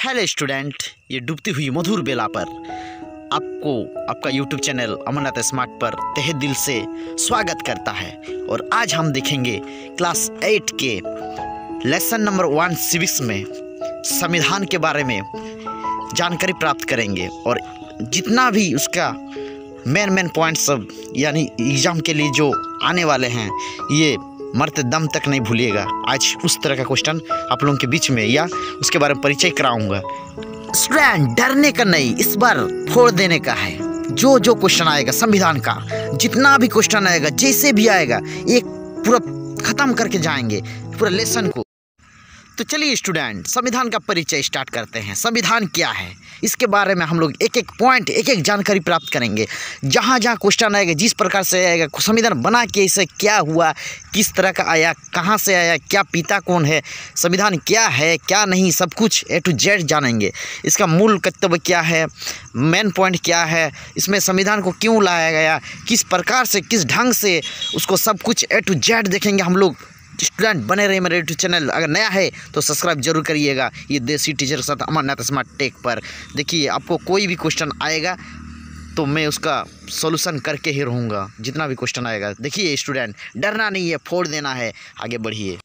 Hello student, ये डूबती हुई मधुर बेला पर आपको आपका यूट्यूब चैनल अमरनाथ स्मार्ट पर तहे दिल से स्वागत करता है। और आज हम देखेंगे क्लास 8 के लेसन नंबर 1 सिविक्स में संविधान के बारे में जानकारी प्राप्त करेंगे। और जितना भी उसका मेन पॉइंट सब यानी एग्ज़ाम के लिए जो आने वाले हैं, ये मरते दम तक नहीं भूलिएगा। आज उस तरह का क्वेश्चन आप लोगों के बीच में या उसके बारे में परिचय कराऊंगा। स्टूडेंट, डरने का नहीं, इस बार फोड़ देने का है। जो क्वेश्चन आएगा संविधान का, जितना भी क्वेश्चन आएगा, जैसे भी आएगा, एक पूरा ख़त्म करके जाएंगे पूरा लेसन को। तो चलिए स्टूडेंट, संविधान का परिचय स्टार्ट करते हैं। संविधान क्या है, इसके बारे में हम लोग एक एक पॉइंट, एक एक जानकारी प्राप्त करेंगे। जहाँ क्वेश्चन आएगा, जिस प्रकार से आएगा, संविधान बना के इसे क्या हुआ, किस तरह का आया, कहाँ से आया, क्या पिता कौन है, संविधान क्या है क्या नहीं, सब कुछ A to Z जानेंगे। इसका मूल कर्तव्य क्या है, मेन पॉइंट क्या है, इसमें संविधान को क्यों लाया गया, किस प्रकार से, किस ढंग से, उसको सब कुछ A to Z देखेंगे हम लोग। स्टूडेंट बने रहिए मेरे यूट्यूब चैनल। अगर नया है तो सब्सक्राइब जरूर करिएगा। ये देसी टीचर के साथ अमरनाथ स्मार्ट टेक पर देखिए, आपको कोई भी क्वेश्चन आएगा तो मैं उसका सॉल्यूशन करके ही रहूँगा। जितना भी क्वेश्चन आएगा, देखिए स्टूडेंट, डरना नहीं है, फोड़ देना है। आगे बढ़िए।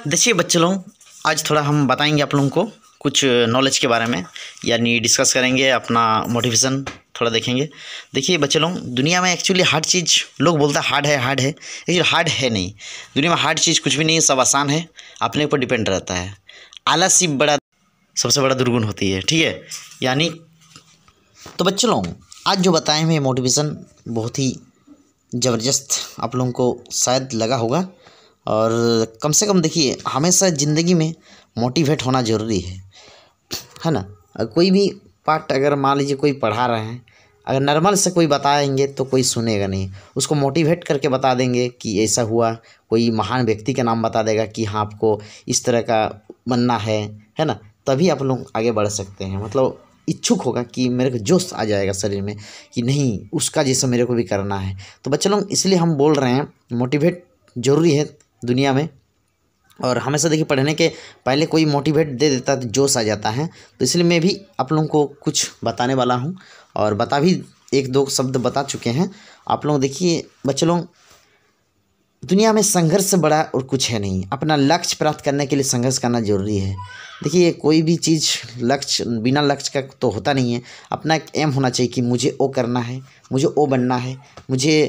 देखिए बच्चे लोग, आज थोड़ा हम बताएंगे आप लोगों को कुछ नॉलेज के बारे में, यानी डिस्कस करेंगे, अपना मोटिवेशन थोड़ा देखेंगे। देखिए बच्चे लोग, दुनिया में एक्चुअली हार्ड चीज़ लोग बोलता है हार्ड है, लेकिन हार्ड है नहीं। दुनिया में हार्ड चीज़ कुछ भी नहीं है, सब आसान है, अपने ऊपर डिपेंड रहता है। आलस ही सबसे बड़ा दुर्गुण होती है, ठीक है। यानी तो बच्चे लोग, आज जो बताए हुए मोटिवेशन बहुत ही ज़बरदस्त आप लोगों को शायद लगा होगा। और कम से कम देखिए, हमेशा ज़िंदगी में मोटिवेट होना ज़रूरी है ना। कोई भी पार्ट अगर मान लीजिए कोई पढ़ा रहे हैं, अगर नॉर्मल से कोई बताएंगे तो कोई सुनेगा नहीं। उसको मोटिवेट करके बता देंगे कि ऐसा हुआ, कोई महान व्यक्ति का नाम बता देगा कि हाँ आपको इस तरह का बनना है ना, तभी आप लोग आगे बढ़ सकते हैं। मतलब इच्छुक होगा कि मेरे को जोश आ जाएगा शरीर में कि नहीं, उसका जैसा मेरे को भी करना है। तो बच्चे लोग, इसलिए हम बोल रहे हैं मोटिवेट ज़रूरी है दुनिया में। और हमेशा देखिए, पढ़ने के पहले कोई मोटिवेट दे देता है तो जोश आ जाता है। तो इसलिए मैं भी आप लोगों को कुछ बताने वाला हूँ, और बता भी एक दो शब्द बता चुके हैं आप लोग। देखिए बच्चे लोग, दुनिया में संघर्ष से बड़ा और कुछ है नहीं। अपना लक्ष्य प्राप्त करने के लिए संघर्ष करना जरूरी है। देखिए, कोई भी चीज़ लक्ष्य बिना लक्ष्य का तो होता नहीं है। अपना एक एम होना चाहिए कि मुझे वो करना है, मुझे वो बनना है, मुझे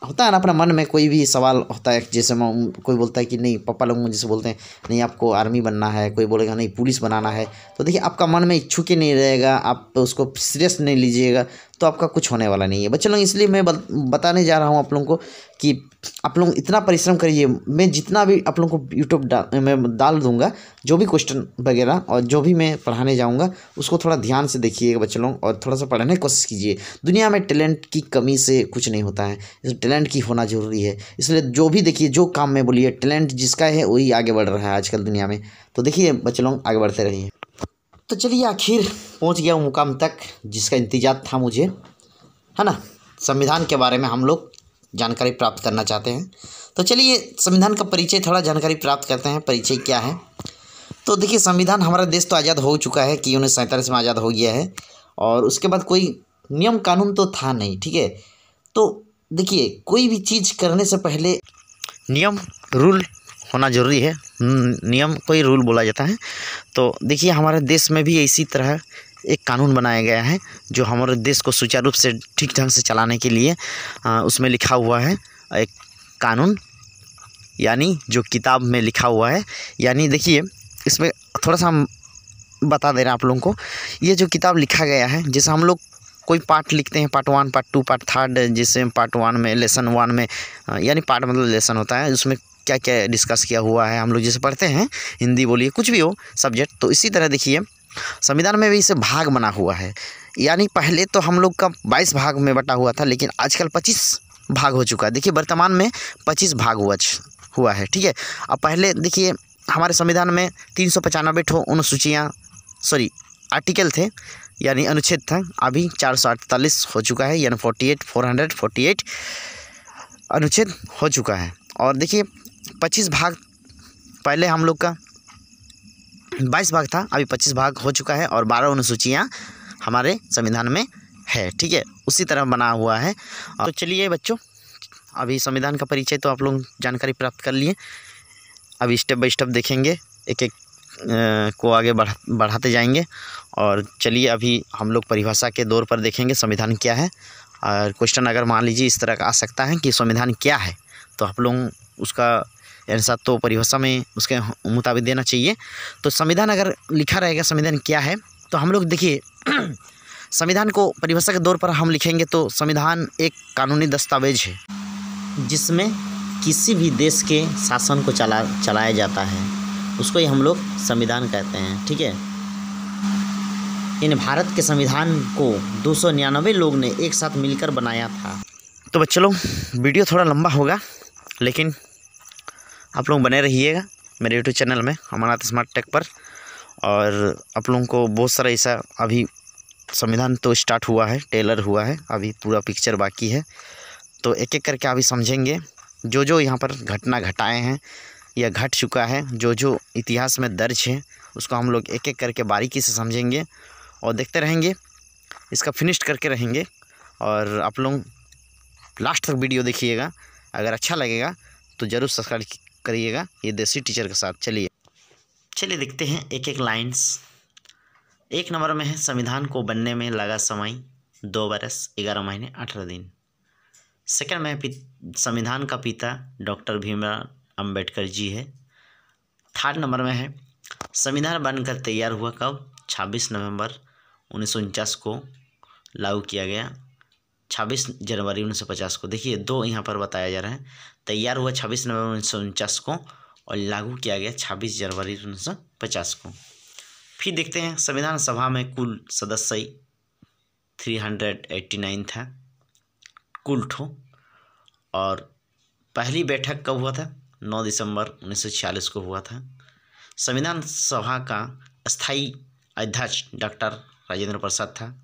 होता है ना अपना मन में कोई भी सवाल होता है। जैसे कोई बोलता है कि नहीं, पापा लोग मुझे से बोलते हैं नहीं आपको आर्मी बनना है, कोई बोलेगा नहीं पुलिस बनाना है। तो देखिए, आपका मन में इच्छुक ही नहीं रहेगा, आप उसको सीरियस नहीं लीजिएगा, तो आपका कुछ होने वाला नहीं है बच्चे लोग। इसलिए मैं बताने जा रहा हूँ आप लोगों को कि आप लोग इतना परिश्रम करिए। मैं जितना भी आप लोगों को यूट्यूब में डाल दूँगा, जो भी क्वेश्चन वगैरह और जो भी मैं पढ़ाने जाऊँगा, उसको थोड़ा ध्यान से देखिएगा बच्चे लोग, और थोड़ा सा पढ़ने की कोशिश कीजिए। दुनिया में टैलेंट की कमी से कुछ नहीं होता है, टैलेंट की होना ज़रूरी है। इसलिए जो भी देखिए, जो काम में बोलिए, टैलेंट जिसका है वही आगे बढ़ रहा है आजकल दुनिया में। तो देखिए बच्चे लोग, आगे बढ़ते रहिए। तो चलिए, आखिर पहुँच गया मुकाम तक जिसका इंतजार था मुझे, है ना। संविधान के बारे में हम लोग जानकारी प्राप्त करना चाहते हैं। तो चलिए, संविधान का परिचय थोड़ा जानकारी प्राप्त करते हैं। परिचय क्या है, तो देखिए, संविधान, हमारा देश तो आज़ाद हो चुका है कि 1947 में आज़ाद हो गया है, और उसके बाद कोई नियम कानून तो था नहीं, ठीक है। तो देखिए, कोई भी चीज़ करने से पहले नियम रूल होना ज़रूरी है। नियम कोई रूल बोला जाता है। तो देखिए, हमारे देश में भी इसी तरह एक कानून बनाया गया है, जो हमारे देश को सुचारू रूप से ठीक ढंग से चलाने के लिए उसमें लिखा हुआ है एक कानून, यानी जो किताब में लिखा हुआ है। यानी देखिए, इसमें थोड़ा सा हम बता दे रहे हैं आप लोगों को। ये जो किताब लिखा गया है, जैसे हम लोग कोई पार्ट लिखते हैं, पार्ट 1, पार्ट 2, पार्ट 3, जैसे पार्ट 1 में, लेसन 1 में, यानी पार्ट मतलब लेसन होता है, उसमें क्या क्या डिस्कस किया हुआ है हम लोग जैसे पढ़ते हैं, हिंदी बोलिए, कुछ भी हो सब्जेक्ट। तो इसी तरह देखिए, संविधान में भी इसे भाग बना हुआ है। यानी पहले तो हम लोग का 22 भाग में बटा हुआ था, लेकिन आजकल 25 भाग हो चुका है। देखिए, वर्तमान में 25 भाग हुआ है, ठीक है। अब पहले देखिए, हमारे संविधान में 395 अनुसूचियाँ, आर्टिकल थे, यानी अनुच्छेद था। अभी 448 हो चुका है, यानी 448 अनुच्छेद हो चुका है। और देखिए, 25 भाग पहले हम लोग का 22 भाग था, अभी 25 भाग हो चुका है और 12 अनुसूचियाँ हमारे संविधान में है। ठीक है, उसी तरह बना हुआ है। तो चलिए बच्चों, अभी संविधान का परिचय तो आप लोग जानकारी प्राप्त कर लिए। अभी स्टेप बाय स्टेप देखेंगे, एक एक को आगे बढ़ाते जाएंगे। और चलिए अभी हम लोग परिभाषा के दौर पर देखेंगे संविधान क्या है। और क्वेश्चन अगर मान लीजिए इस तरह का आ सकता है कि संविधान क्या है, तो आप लोग उसका आंसर तो परिभाषा में उसके मुताबिक देना चाहिए। तो संविधान अगर लिखा रहेगा संविधान क्या है, तो हम लोग देखिए संविधान को परिभाषा के दौर पर हम लिखेंगे तो संविधान एक कानूनी दस्तावेज है जिसमें किसी भी देश के शासन को चलाया जाता है, उसको ही हम लोग संविधान कहते हैं। ठीक है, इन भारत के संविधान को 299 लोग ने एक साथ मिलकर बनाया था। तो बच्चों लोग, वीडियो थोड़ा लंबा होगा, लेकिन आप लोग बने रहिएगा मेरे यूट्यूब चैनल में अमरनाथ स्मार्ट टेक पर। और आप लोगों को बहुत सारा ऐसा, अभी संविधान तो स्टार्ट हुआ है, टेलर हुआ है, अभी पूरा पिक्चर बाकी है। तो एक एक करके अभी समझेंगे जो जो यहाँ पर घटना घटाए हैं या घट चुका है, जो जो इतिहास में दर्ज है, उसको हम लोग एक एक करके बारीकी से समझेंगे और देखते रहेंगे, इसका फिनिश करके रहेंगे। और आप लोग लास्ट तक वीडियो देखिएगा, अगर अच्छा लगेगा तो ज़रूर सब्सक्राइब करिएगा ये देसी टीचर के साथ। चलिए देखते हैं एक एक लाइन्स। 1 नंबर में है, संविधान को बनने में लगा समय 2 बरस 11 महीने 18 दिन। सेकंड में है, संविधान का पिता डॉक्टर भीमराव अंबेडकर जी है। थर्ड नंबर में है, संविधान बनकर तैयार हुआ कब? 26 नवंबर 1949 को लागू किया गया, 26 जनवरी 1950 को। देखिए दो यहाँ पर बताया जा रहा है, तैयार हुआ 26 नवंबर 1949 को और लागू किया गया 26 जनवरी 1950 को। फिर देखते हैं, संविधान सभा में कुल सदस्य 389 था कुल ठो। और पहली बैठक कब हुआ था? 9 दिसंबर 1946 को हुआ था। संविधान सभा का अस्थायी अध्यक्ष डॉक्टर राजेंद्र प्रसाद था।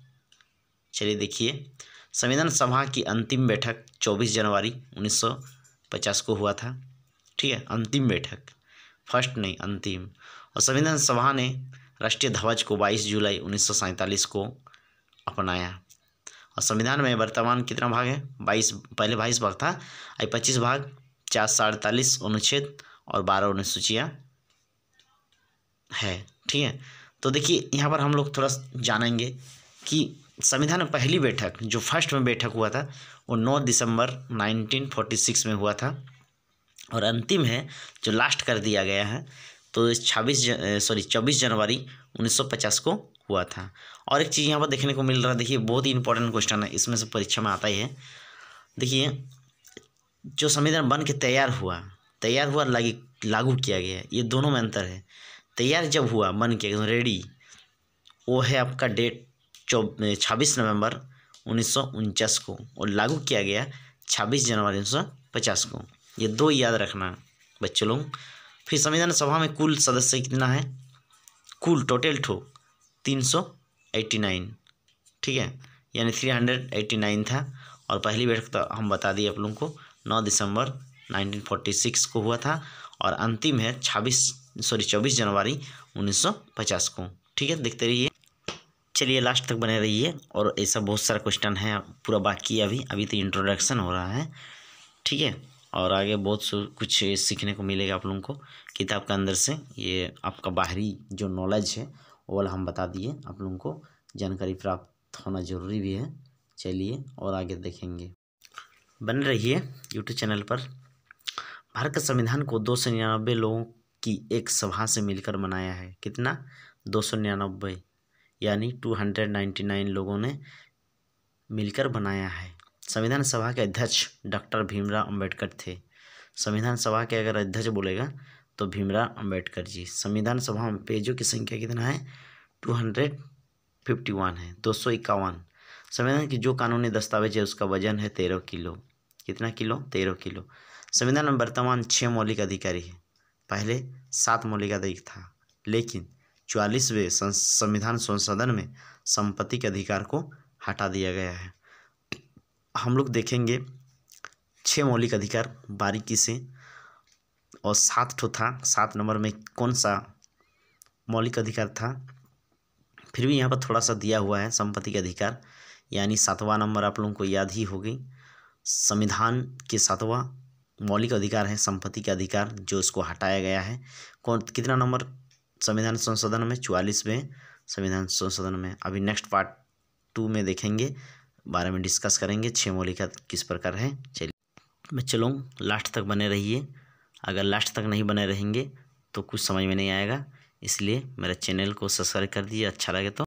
चलिए देखिए, संविधान सभा की अंतिम बैठक 24 जनवरी 1950 को हुआ था। ठीक है, अंतिम बैठक, फर्स्ट नहीं, अंतिम। और संविधान सभा ने राष्ट्रीय ध्वज को 22 जुलाई 1947 को अपनाया। और संविधान में वर्तमान कितना भाग है? 22, पहले 22 भाग था, अब 25 भाग, 448 अनुच्छेद और 12 अनुसूचियाँ है। ठीक है, तो देखिए यहाँ पर हम लोग थोड़ा जानेंगे कि संविधान में पहली बैठक जो फर्स्ट में बैठक हुआ था वो 9 दिसंबर 1946 में हुआ था। और अंतिम है जो लास्ट कर दिया गया है तो 24 जनवरी 1950 को हुआ था। और एक चीज़ यहाँ पर देखने को मिल रहा है, देखिए बहुत ही इंपॉर्टेंट क्वेश्चन है, इसमें से परीक्षा में आता ही है। देखिए, जो संविधान बन के तैयार हुआ लागू किया गया, ये दोनों में अंतर है। तैयार जब हुआ, बन के रेडी, वो है आपका डेट 26 नवंबर 1949 को, और लागू किया गया 26 जनवरी 1950 को। ये दो याद रखना बच्चों लोग। फिर संविधान सभा में कुल सदस्य कितना है? कुल टोटल 389। ठीक है, यानी 389 था। और पहली बैठक तो हम बता दिए आप लोगों को 9 दिसंबर 1946 को हुआ था और अंतिम है 24 जनवरी 1950 को। ठीक है, देखते रहिए, चलिए लास्ट तक बने रहिए। और ऐसा बहुत सारा क्वेश्चन है, पूरा बाकी अभी तो इंट्रोडक्शन हो रहा है। ठीक है, और आगे बहुत कुछ सीखने को मिलेगा आप लोगों को किताब के अंदर से। ये आपका बाहरी जो नॉलेज है वो वाला हम बता दिए, आप लोगों को जानकारी प्राप्त होना जरूरी भी है। चलिए और आगे देखेंगे, बन रहिए यूट्यूब चैनल पर। भारत के संविधान को 299 लोगों की एक सभा से मिलकर बनाया है। कितना? 299, यानी 299 लोगों ने मिलकर बनाया है। संविधान सभा के अध्यक्ष डॉक्टर भीमराव अंबेडकर थे। संविधान सभा के अगर अध्यक्ष बोलेगा तो भीमराव अंबेडकर जी। संविधान सभा में पेजों की संख्या कितना है? 251 है, 251। संविधान की जो कानूनी दस्तावेज है उसका वजन है 13 किलो। कितना किलो? 13 किलो। संविधान में वर्तमान 6 मौलिक अधिकार है, पहले 7 मौलिक अधिकार था, लेकिन 44वें संविधान संशोधन में संपत्ति के अधिकार को हटा दिया गया है। हम लोग देखेंगे 6 मौलिक अधिकार बारीकी से, और 7 ठो था। 7 नंबर में कौन सा मौलिक अधिकार था, फिर भी यहाँ पर थोड़ा सा दिया हुआ है संपत्ति के अधिकार, यानी 7वां नंबर आप लोगों को याद ही होगी। संविधान के 7वां मौलिक अधिकार है संपत्ति के अधिकार, जो इसको हटाया गया है। कौन कितना नंबर संविधान संशोधन में? 44वें संविधान संशोधन में। अभी नेक्स्ट पार्ट 2 में देखेंगे, बारे में डिस्कस करेंगे 6 मौलिक किस प्रकार है। चलिए मैं चलूँ, लास्ट तक बने रहिए। अगर लास्ट तक नहीं बने रहेंगे तो कुछ समझ में नहीं आएगा, इसलिए मेरे चैनल को सब्सक्राइब कर दीजिए, अच्छा लगे तो।